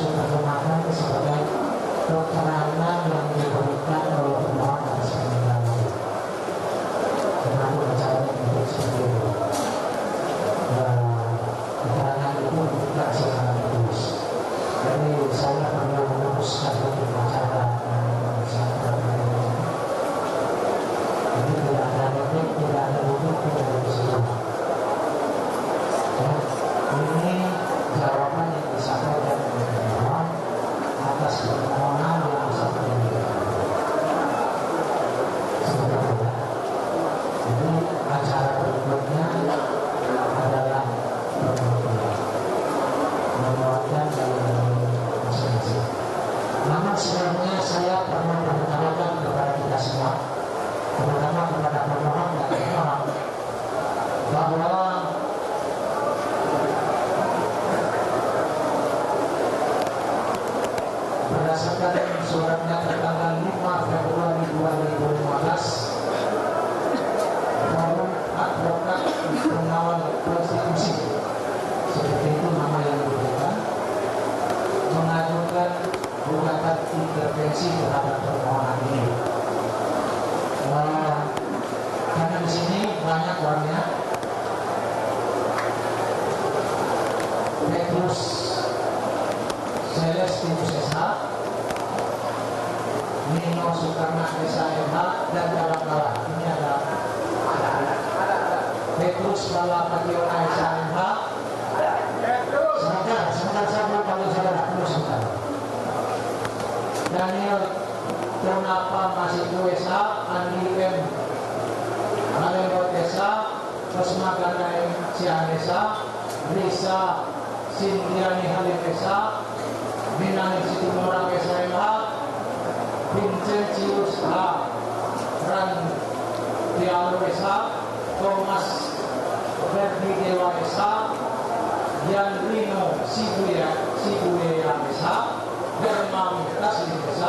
diterjemahkan sebagai keterangan yang diberikan oleh pemohon atas permintaan. Dengan bacaan untuk seperti itu. Keterangan itu tidak secara tertulis. Jadi saya perlu meneruskan untuk bicara jadi tidak ada detik, tidak ada duduk, tidak ada disitu. Ini jawaban yang disampaikan oleh pemohon atas permohonan yang disampaikan oleh pemohon. Jadi acara berikutnya adalah memohonkan dari masing-masing. Namun sebenarnya saya perlu memberitahukan kepada kita semua, terutama kepada pemohon dan pemohon, bahwa berdasarkan suratnya tertanggal 5 Februari 2015 Forum Advokat Pengawal Konstitusi, seperti itu nama yang diberikan, mengajukan gugatan intervensi terhadap permohonan ini. Karena di sini banyak orangnya, Petrus Celestinus SH, Nino Soekarno SH dan kawan-kawan. Ini ada Petrus Balapationa SH. Sebentar saya panggil saudara dulu sebentar. Daniel Ternapa Masiku SH, Andi M Alembot SH, Kosma Gandai Sian SH, Risa Sindiani Halim SH, Minani Situmorang SH, Vincentius H Rantialo SH, Thomas Verdi Dewa SH, Yan Rino Sibuya SH, Herman Taslim SH,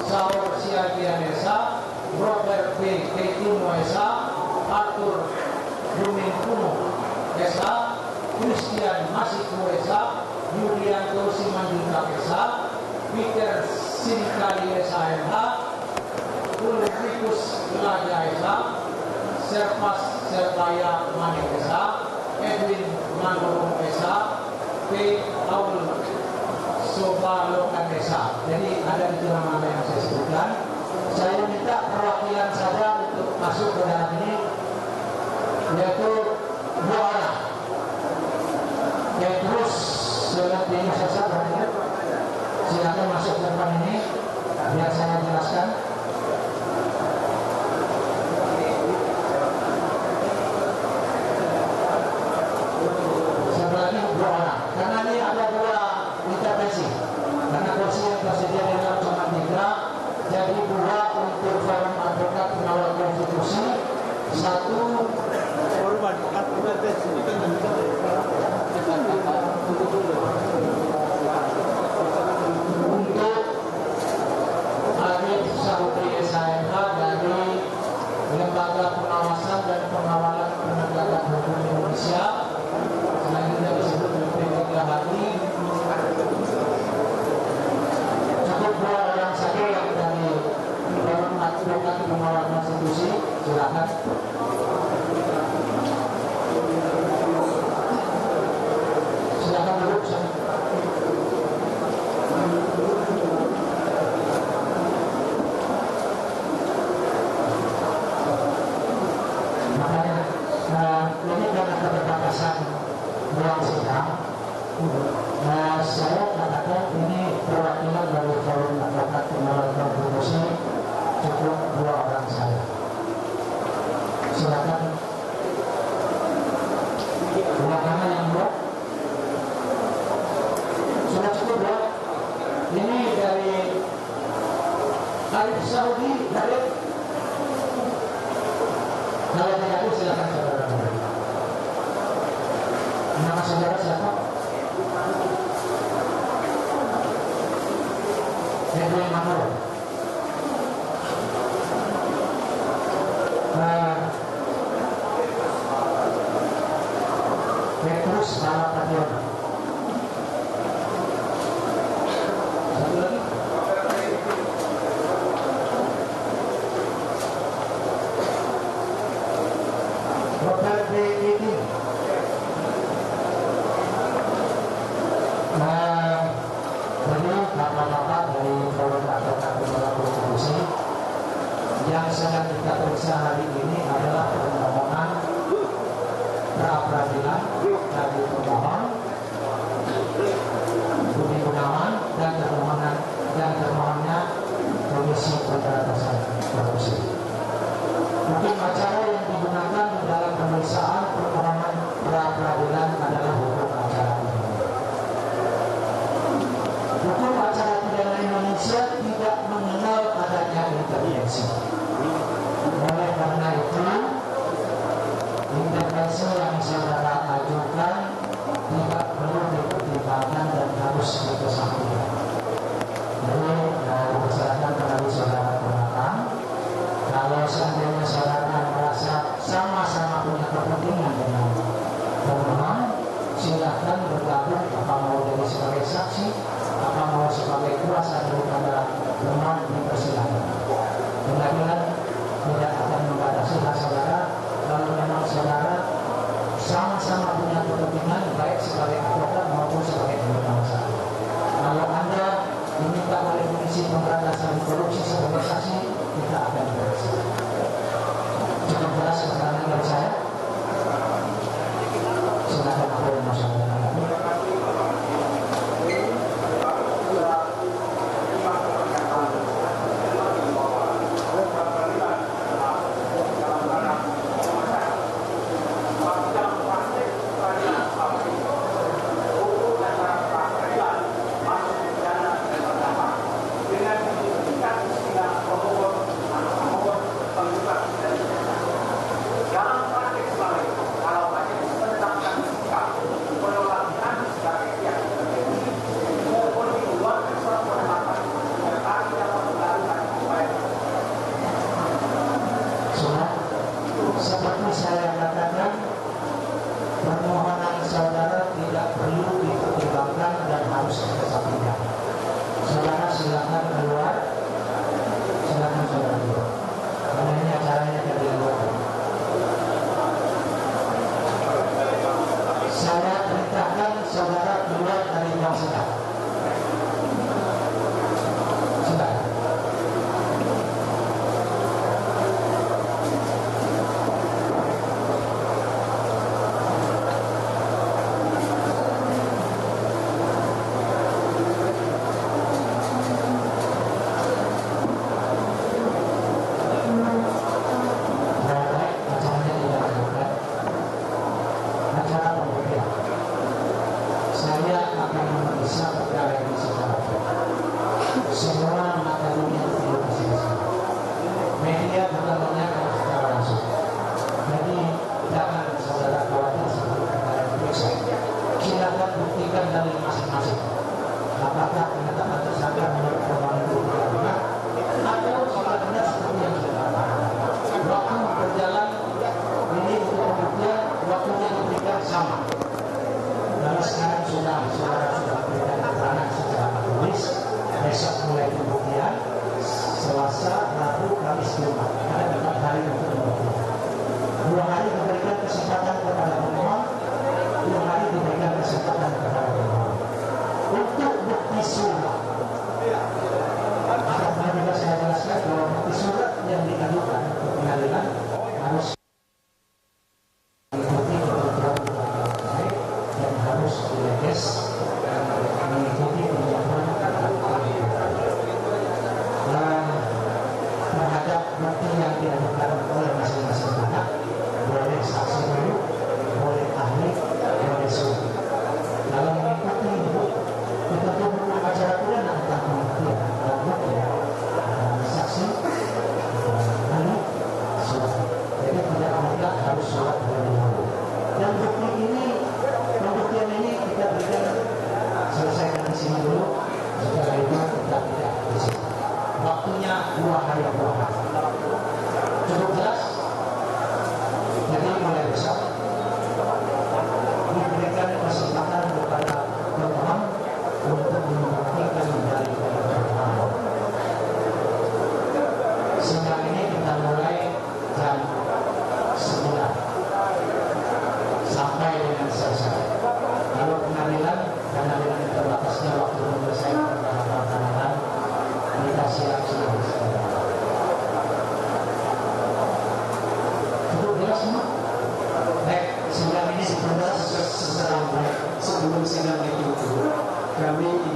Saur Siagian SH, Robert B. Ketuno SH, Arthur Yuminkuno SH, Christian Masiku SH, Yulianto Simandika SH, Peter Sinkali SH, Ulrikus Laja SH, Serpas Sertaya Manik SH, Edwin Mandorong SH, P. Paul Sobalokan SH. Jadi ada itu nama yang saya sebutkan. Saya minta perwakilan saja untuk masuk ke dalam ini, yaitu 2 orang. Petrus Celestinus SH, silakan masuk ke depan ini biar saya jelaskan. Sebenarnya 2 orang, karena ini ada 2 intervensi. Karena kursi yang tersedia di dalam cuma 3, jadi 2 untuk Forum Advokat Pengawal Konstitusi, 1 Forum Advokat untuk Arif Saudri SHMH dari Lembaga Pengawasan dan Pengawalan Penegakan Hukum Indonesia, selanjutnya disebut BPK Hati. Cukup 2 orang saja yang dari Forum Advokat Pengawal Konstitusi, silakan. Silakan duduk. Makanya ini karena keterbatasan ruang sidang, saya katakan ini perwakilan dari Forum Advokat Pengawal Konstitusi, cukup 2 orang saya. Silakan. Belakangan yang 2 sudah cukup ya. Ini dari Arif Saudi dari, kalau tidak ada silakan saudara. Nama saudara siapa? Edwin Manur. Petrus Balapationa. Robert B. Keating. Beliau bapak-bapak dari Forum Advokat Pembela Konstitusi yang sedang kita periksa hari ini adalah permohonan pra-peradilan dari pemohon Budi Gunawan dan termohonnya Komisi Pemberantasan Korupsi. Mungkin acara yang digunakan dalam pemeriksaan permohonan pra-peradilan adalah hukum acara ini. Hukum acara pidana Indonesia tidak mengenal adanya intervensi. Oleh karena itu, intervensi yang saudara ajukan tidak perlu dipertimbangkan dan harus dikesampingkan. Jadi, berdasarkan tadi saudara gunakan, kalau seandainya saudara merasa sama-sama punya kepentingan dengan pemohon, silakan bergabung, apa mau jadi sebagai saksi, apa mau sebagai kuasa daripada pemohon, dipersilakan. Mudah-mudahan tidak akan membatasi hak saudara kalau memang saudara sama-sama punya kepentingan baik sebagai advokat maupun sebagai anggota masyarakat. Kalau Anda diminta oleh Komisi Pemberantasan Korupsi sebagai saksi, kita akan berhasil. Cukup jelas keterangan dari saya. Silakan apa yang mau saya katakan. Seperti saya katakan, permohonan saudara tidak perlu dipertimbangkan dan harus dikesampingkan. Saudara silakan keluar, silakan saudara keluar. Karena ini acaranya dari luar. Saya perintahkan saudara keluar dari ruang sidang. Silakan.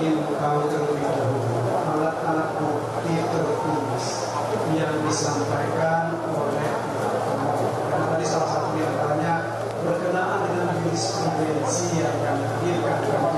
ingin tahu terlebih dahulu alat-alat bukti tertulis yang disampaikan oleh pemohon. Karena tadi salah satu di antaranya berkenaan dengan jurisprudensi yang akan dihadirkan